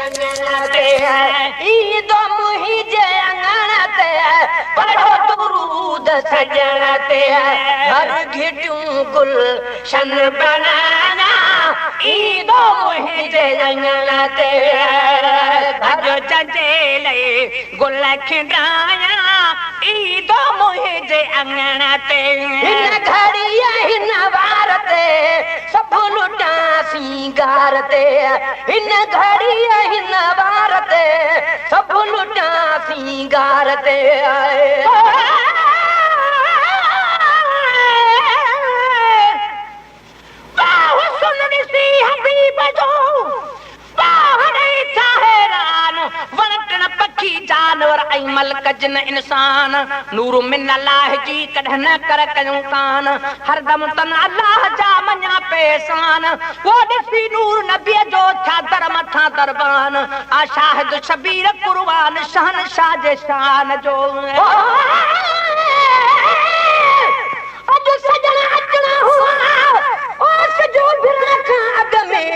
अंगण ते ईंदो मुंहिंजे अंगण ते पढ़ो दुरूद सजण ते घर घिटियूं गुलशन बनाना ईंदो मुंहिंजे अंगण ते भॼो चंचेले गुल खिंडाया ईंदो मुंहिंजे अंगण ते हिन घड़ीअ हिन वार ते सभु लुटां सिंगार ते हिन घड़ीअ हिन वार ते सभु लुटां सिंगार ते जानवर ऐं मलक जिन इंसान नूर मिन अल्लाह जी कॾहिं न कर कयूं कान हरदम तन अल्लाह जा मञा पेशान वो ॾिसी नूर नबीअ जो छा दर मथां दरबान आ शाहिद शबीर कुर्बान शहनशाह जे शान जो अॼु सजण अचणा हुआ ओस जो बिरण खां अॻ में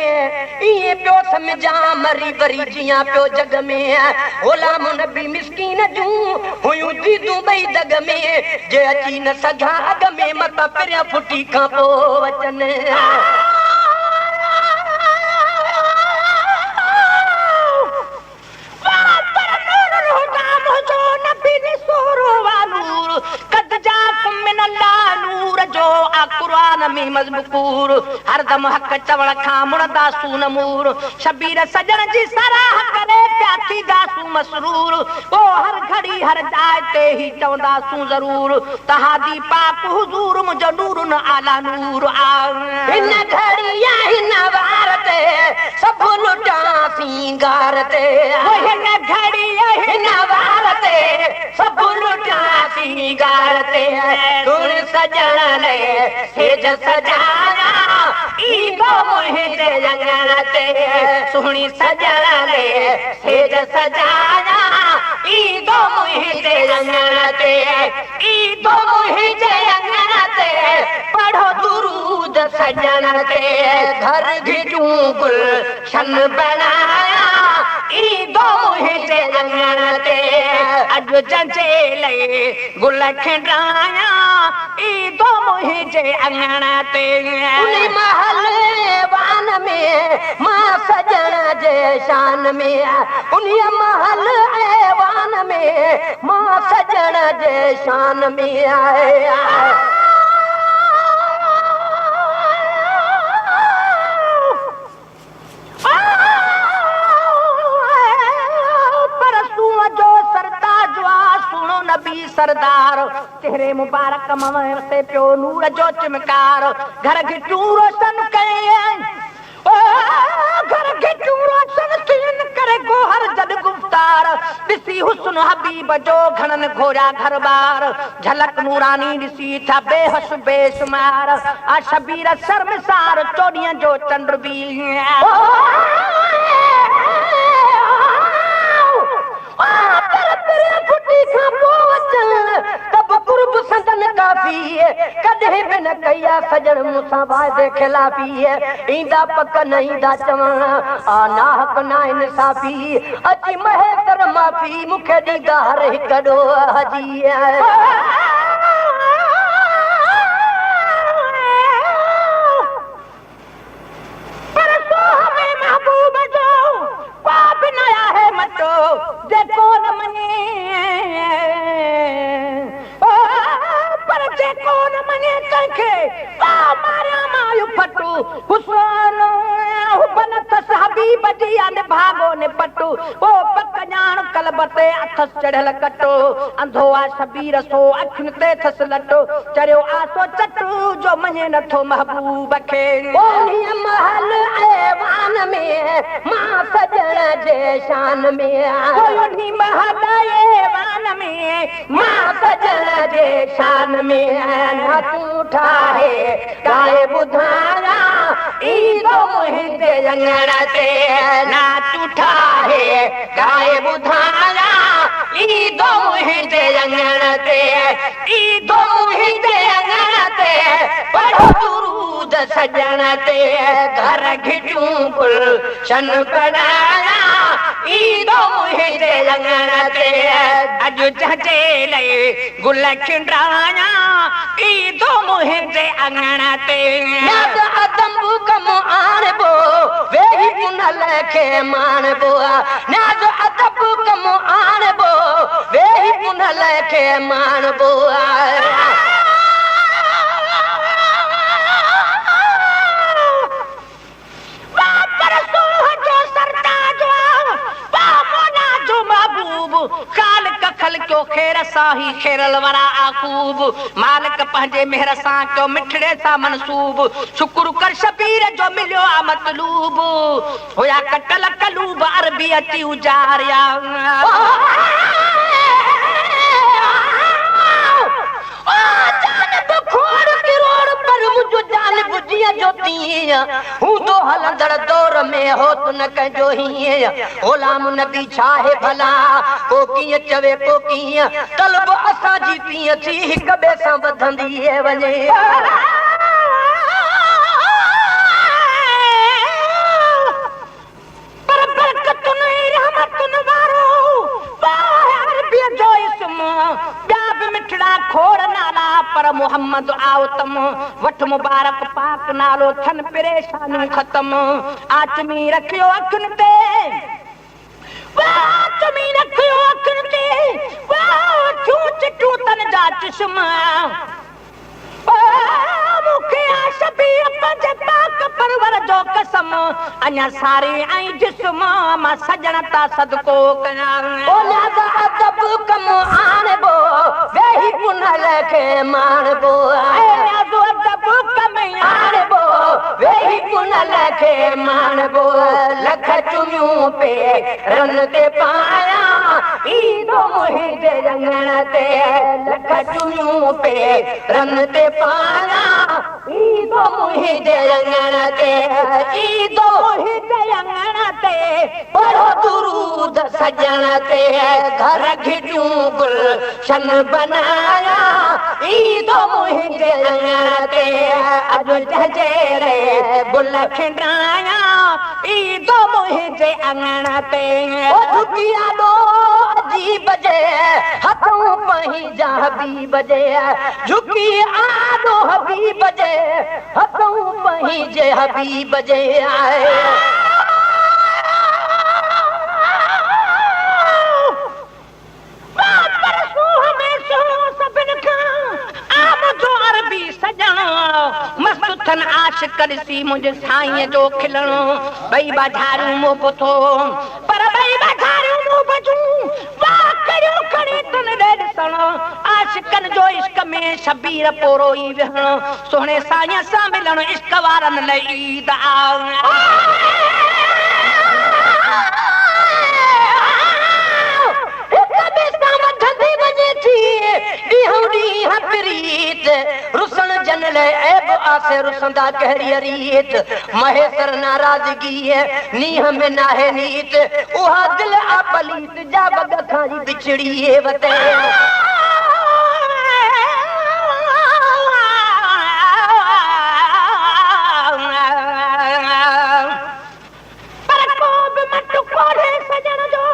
इएं पियो सम्झा मरी वरी जियां पियो जग में ग़ुलाम नबी मिस्कीन जूं हुयूं दीदूं ॿई दग में जे अची न सघां अॻ में मतां पहिरियां फुटी खां पोइ अचनि मजबूर हरदम हक चवण खां मुड़दासूं नमूर शबीर सजण जी सराह करे पिया थींदासूं मसरूर ओ हर घड़ी हर जाइ ते ही चवंदासूं ज़रूर तहादी पाक हुजूर मुंहिंजो नूर न आला नूर हिन घड़ी हिन वार ते सभु लुटां सिंगार ते हिन घड़ी हिन वार ते सभु लुटां सिंगार ते तुण सजण ले सेज सजाया ईंदो मुंहिंजे अंगण ते सुहिणी सजण ले सेज सजाया ईंदो मुंहिंजे अंगण ते ईंदो मुंहिंजे अंगण ते पढ़ो दुरूद सजण ते घर घिटियूं गुलशन बनाया ईंदो मुंहिंजे अंगण ते अॼु चंचेले गुल खिंडाया ईंदो मुंहिंजे अंगण ते उन महल वान में मां सजण जे शान में उन महल वान में मां सजण जे शान में आया सरदार चेहरे मुबारक से पियो नूर जो चमकार घर घिटियूं रोशन कयईं घर घिटियूं रोशन कयईं करे गोहर जद गुफ्तार ॾिसी हुस्न हबीब जो घणनि घोरा घर बार झलक नूरानी ॾिसी था बेहस बेशुमार आ शबीर शर्मसार चोॾीअ जो चंड बि कॾहिं बि न कया सजण मूंसां वाइदे खिलाफ़ी ईंदा पक न ईंदा चवण आ नाहक ना इंसाफ़ी अची महेतर माफ़ी मूंखे ॾींदा हर हिकु ॾोह हजी जेको न मञे कोन मने कंखे मारिया मायूं फटू हुसैन हुबन तस हबीब जी अन भागो ने पटू ओ पक ॼाण कलब ते अथस चढ़ल कटो अंधो आ शबीर सो अखिन ते थस लटो चढ़ियो आसो चटू जो मने नथो महबूब खे ओनी महल ऐवान में मां सजण जे शान में ओनी महल ऐवान में मां सजण जे शान में न तूं ठाहे गाए ॿुधाया ईंदो मुंहिंजे अंगण ते न तूं ठाहे गाए ॿुधाया ईंदो मुंहिंजे अंगण ते ईंदो मुंहिंजे अंगण ते पढ़ो दुरूद सजण ते घर घिटियूं गुलशन बनाया ईदो मुंहिंजे अंगण ते अॼु जंहिंजे लाइ गुल खिंडाया ईदो मुंहिंजे अंगण ते याद अदम कम आणबो वेही पुनल खे माणबो याद अदब कम आणबो वेही पुनल खे माणबो क्यों खेर साही खेरल वरा आकूब मालिक पंहिंजे मेहर सां क्यों मिठड़े सां मनसूब शुक्र कर शबीर जो मिलियो आ मतलूब होया कटल कलूब अरबी अची उजारिया हलंदड़ दौर में हो तु न कंहिंजो हीअं ग़ुलाम नबी छा आहे भला को कीअं चवे को कीअं तलब असांजी तीअं थी हिक ॿिए सां वधंदी वञे खोड़ नाला पर मोहम्मद आउतम वठ मुबारक पाक नालो थन परेशानी खत्म आचमी रखियो अखिन ते आचमी रखियो अखिन ते चूच टूतन जा चश्मा मुखे शबीर पंहिंजे पाक परवर जो कसम अञा सारी आई जिस्म मां सजण ता सदको कयां अदब कम आणबो वेही पुनल खे माणबो अदब कम आणबो वेही पुनल खे माणबो लख चुनियूं पे रन ते पाया ईदो मुंहिंजे अंगण ते लख चुनियूं पे रन ते पाया ईदो मुंहिंजे अंगण ते ईदो मुंहिंजे अंगण ते पढ़ो दुरूद सजण ते घर घिटियूं गुलशन बनाया ईदो मुंहिंजे अंगण ते अॼु जंहिंजे रे गुल खिंडाया ईदो मुंहिंजे अंगण ते झुकिया ॾो अजीब जे हथों पंहिंजा हबीब जे झुकी आॾो हबीब जे हथों पंहिंजे हबीब जे आहे मस्तुथन आशिक ॾिसी मुंहिंजे साईं जो खिलणो ॿई बाझारियूं मुंह पुथो पर ॿई बाझारियूं मुंह बजूं वाह करियो खणी तन ॾिसण आशिकनि जो इश्क में शबीर पोरो ई विहणो सोहणे साईं सां मिलण इश्क वारनि लाइ ईद रुसन जनल ऐब आसे रुसंदा कहरी रीत महेसर नाराजगी नीह में नाहे नीत उहा दिल आ पलीत जा बग खाई बिछड़ी वते पर को भी मत कोरे सजन जो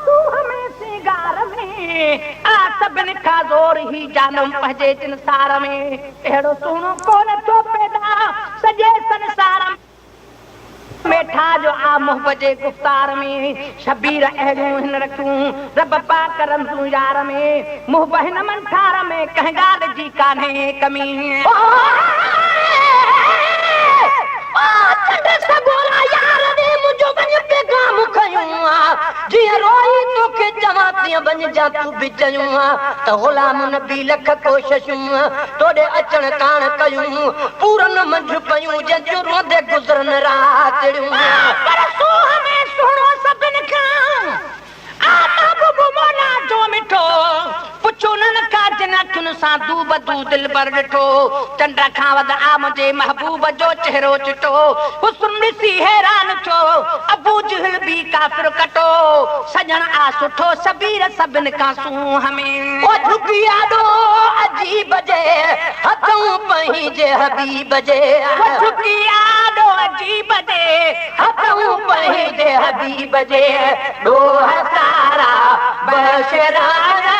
तू हमें सिंगार में आ सभिनि खां ज़ोर ही जानम पंहिंजे संसार में अहिड़ो सुहिणो कोन थो पैदा सॼे संसार में ठाहियो आ मोहबत जे गुफ़्तार में शबीर अहिड़ियूं हिन रखियूं रब पाक रमज़ूं यार में मुंहुं हिन मंठार में कंहिं ॻाल्हि जी कान्हे कमी ग़ुलाम नबी लख कोशिशूं तोड़े अचण कान कयूं पूरन मंझ पयूं जंहिंजूं रोंदे गुज़रन रातिड़ियूं पर सूह में सुहिणो सभिनि खां आ महबूब मौला जो मिठो पुछो न का जन्नतुनि सां दूब तू दिल पर ॾिठो चंड खां वध आ मुंहिंजे महबूब जो चेहरो चिटो हुस्न ॾिसी हैरान थियो अबू जहल बि काफ़िर कटो सजण आ सुठो शबीर सभिनि खां सूह में ओ झुकी आॾो अजीब जे हथों पंहिंजे हबीब जे झुकी आॾो अजीब जे हथों पंहिंजे हबीब जे ॾोह सारा बशराना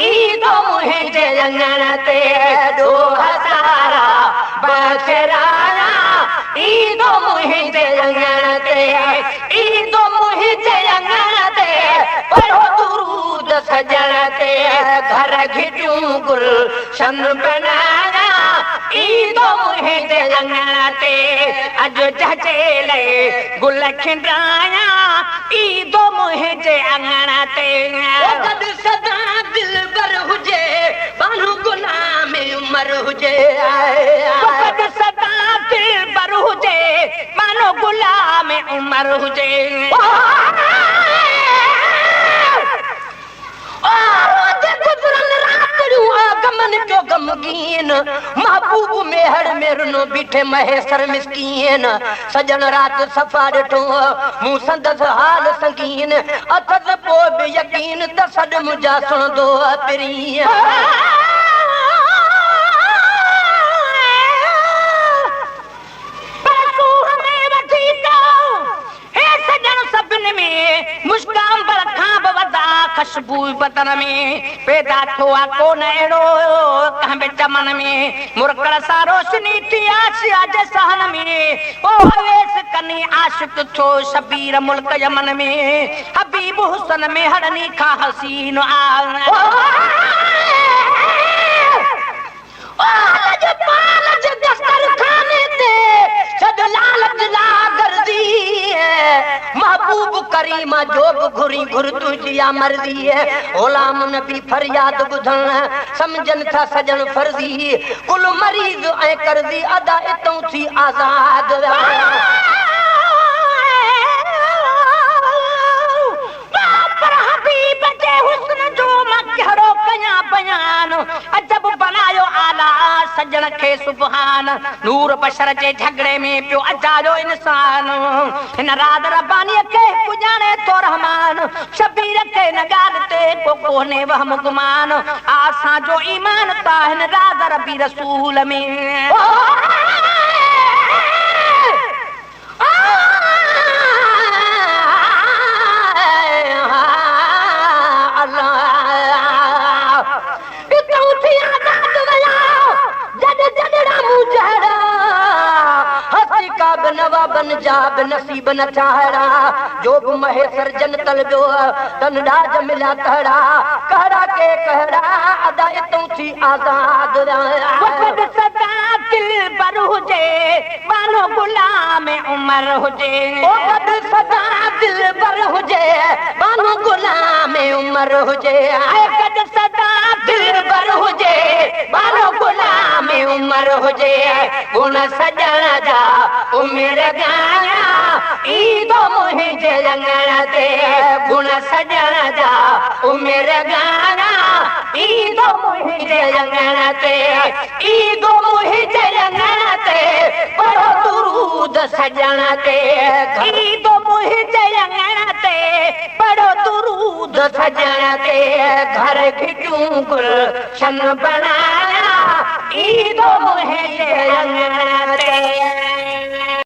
ईंदो मुंहिंजे अङण ते ॾोह सारा बशराना ईंदो मुंहिंजे अङण ते ईंदो मुंहिंजे अङण ते पढ़ो दुरूद सजण ते घर घिटियूं गुलशन बनाया ईंदो मुंहिंजे अङण ते अॼु झझेले गुल खिंडाया ईंदो मुंहिंजे अङण ते गॾु सदा दिलबर हुजे बानू गुलाम उमर हुजे गॾु सदा दिलबर हुजे मानो गुलाम उमर हुजे गमन जो गमगीन महबूब मेहर मेरनो बीठे महेसर मिसकीन सजन रात सफ़ा ॾिठो मूं संदसि हाल संगीन अथसि पोइ बि यकीन त सॾ मुंहिंजा सुणंदो पिरीं मुस्कान पर खां बि वधा खुशबू बदन में पैदा थियो आहे कोन अहिड़ो कंहिं बि चमन में मुरकड़ सां रोशनी थी आशिया जे सहन में ओ अवेस कनी आशिक थियो शबीर मुल्क यमन में हबीब हुसन में हड़नी खां हसीन महबूब करीमा जो बि घुरी घुर तुंहिंजी मर्ज़ी है गुलाम नबी फरियाद ॿुधण समझन था सजन फर्ज़ी कुल मरीज़ ऐं कर्ज़ी अदा इतों थी आज़ाद अजब बनायो आला सजन खे सुभान नूर बशर जे झगड़े में पियो अजायो इंसान हिन रात रब्बानी खे पुजाणे तो रहमान शबीर खे न ॻाल्हि ते को कोन्हे वहम गुमान आसां जो ईमान ता हिन रात रबी रसूल में नवाबन जाब नसीब न चाहड़ा जो बि महेसर जन तलबो तन डाज मिला तहड़ा कहड़ा के कहड़ा अदा इतों थी आजाद वक़्त सदा दिल बर हुजे मानो गुलाम उमर हुजे वक़्त सदा दिल बर हुजे मानो गुलाम उमर हुजे वक़्त सदा दिल बर हुजे मानो गुलाम उमर हुजे गुण सजण जा उमिर गाया ईंदो मुंहिंजे अङण ते गुण सजण जा उमिर गाया ईंदो मुंहिंजे अङण ते ईंदो मुंहिंजे अङण ते पढ़ो दुरूद सजण ते ईंदो मुंहिंजे अङण ते पढ़ो दुरूद सजण ते घर खिटियूं गुलशन बनाया ईंदो मुंहिंजे अङण ते